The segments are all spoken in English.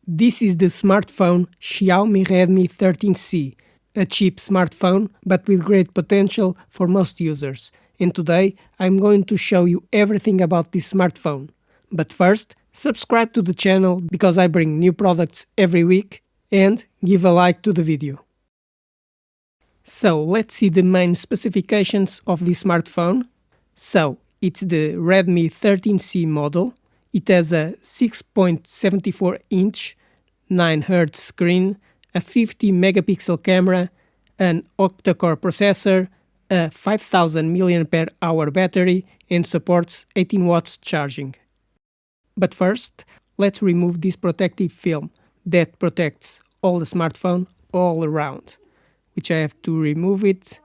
This is the smartphone Xiaomi Redmi 13C, a cheap smartphone but with great potential for most users. And today I'm going to show you everything about this smartphone. But first, subscribe to the channel because I bring new products every week, and give a like to the video. So let's see the main specifications of this smartphone. So it's the Redmi 13C model. It has a 6.74-inch 9Hz screen, a 50 megapixel camera, an octa-core processor, a 5000 mAh battery, and supports 18 watts charging. But first, let's remove this protective film that protects all the smartphone all around, which I have to remove it,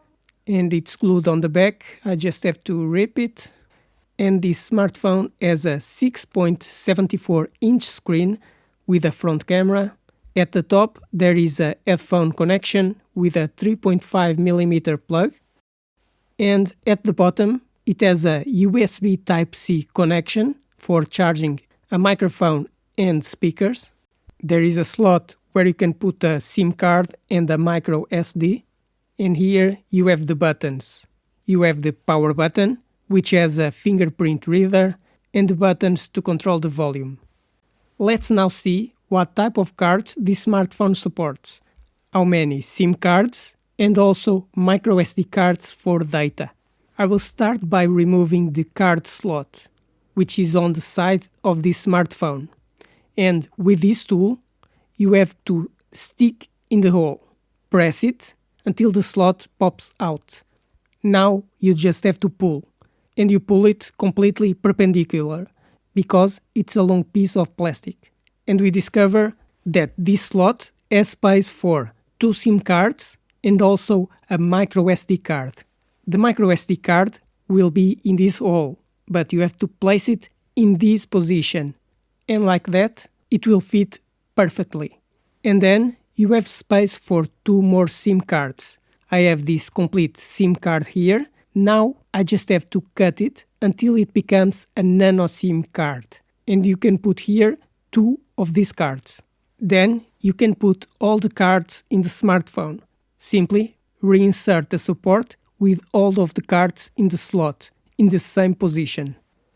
and it's glued on the back. I just have to rip it. And this smartphone has a 6.74-inch screen with a front camera. At the top there is a headphone connection with a 3.5mm plug, and at the bottom it has a USB Type-C connection for charging a microphone and speakers. There is a slot where you can put a SIM card and a micro SD, and here you have the buttons. You have the power button, which has a fingerprint reader, and the buttons to control the volume. Let's now see what type of cards this smartphone supports, how many SIM cards, and also micro SD cards for data. I will start by removing the card slot, which is on the side of this smartphone. And with this tool, you have to stick in the hole. Press it until the slot pops out. Now you just have to pull. And you pull it completely perpendicular, because it's a long piece of plastic. And we discover that this slot has space for 2 SIM cards and also a micro SD card. The micro SD card will be in this hole, but you have to place it in this position. And like that, it will fit perfectly. And then you have space for 2 more SIM cards. I have this complete SIM card here. Now I just have to cut it until it becomes a nano SIM card, and you can put here 2 of these cards. Then you can put all the cards in the smartphone. Simply reinsert the support with all of the cards in the slot in the same position.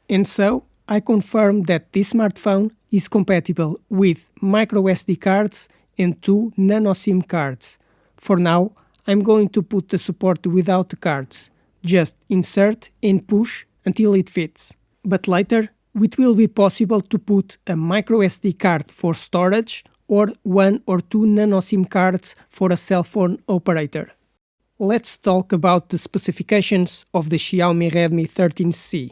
And so I confirm that this smartphone is compatible with micro SD cards and 2 nano SIM cards. For now, I'm going to put the support without the cards. Just insert and push until it fits. But later, it will be possible to put a micro SD card for storage or 1 or 2 nano SIM cards for a cell phone operator. Let's talk about the specifications of the Xiaomi Redmi 13C.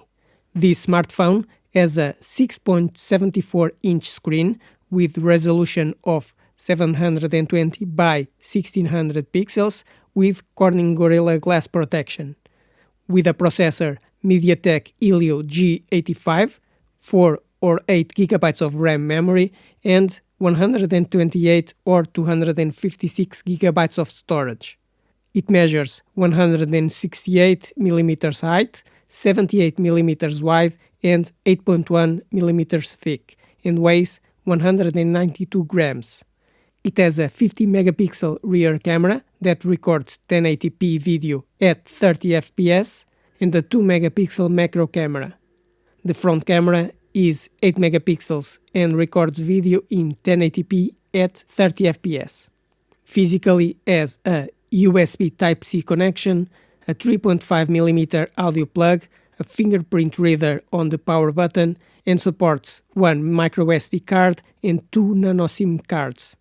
This smartphone has a 6.74-inch screen with resolution of 720 by 1600 pixels with Corning Gorilla Glass protection. With a processor MediaTek Helio G85, 4 or 8 GB of RAM memory, and 128 or 256 GB of storage. It measures 168 mm height, 78 mm wide, and 8.1 mm thick, and weighs 192 grams. It has a 50 megapixel rear camera that records 1080p video at 30 fps and a 2 megapixel macro camera. The front camera is 8 megapixels and records video in 1080p at 30 fps. Physically has a USB Type-C connection, a 3.5mm audio plug, a fingerprint reader on the power button, and supports 1 micro SD card and 2 nano SIM cards.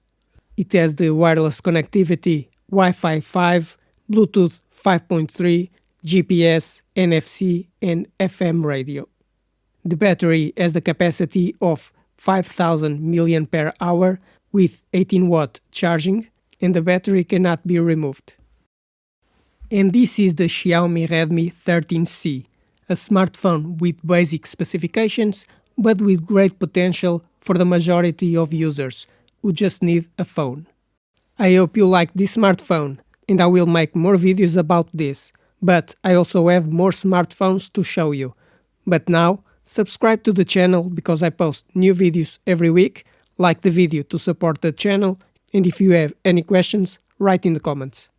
It has the wireless connectivity Wi-Fi 5, Bluetooth 5.3, GPS, NFC, and FM radio. The battery has the capacity of 5000 mAh with 18 watt charging, and the battery cannot be removed. And this is the Xiaomi Redmi 13C, a smartphone with basic specifications but with great potential for the majority of users who just need a phone. I hope you like this smartphone, and I will make more videos about this, but I also have more smartphones to show you. But now, subscribe to the channel because I post new videos every week, like the video to support the channel, and if you have any questions, write in the comments.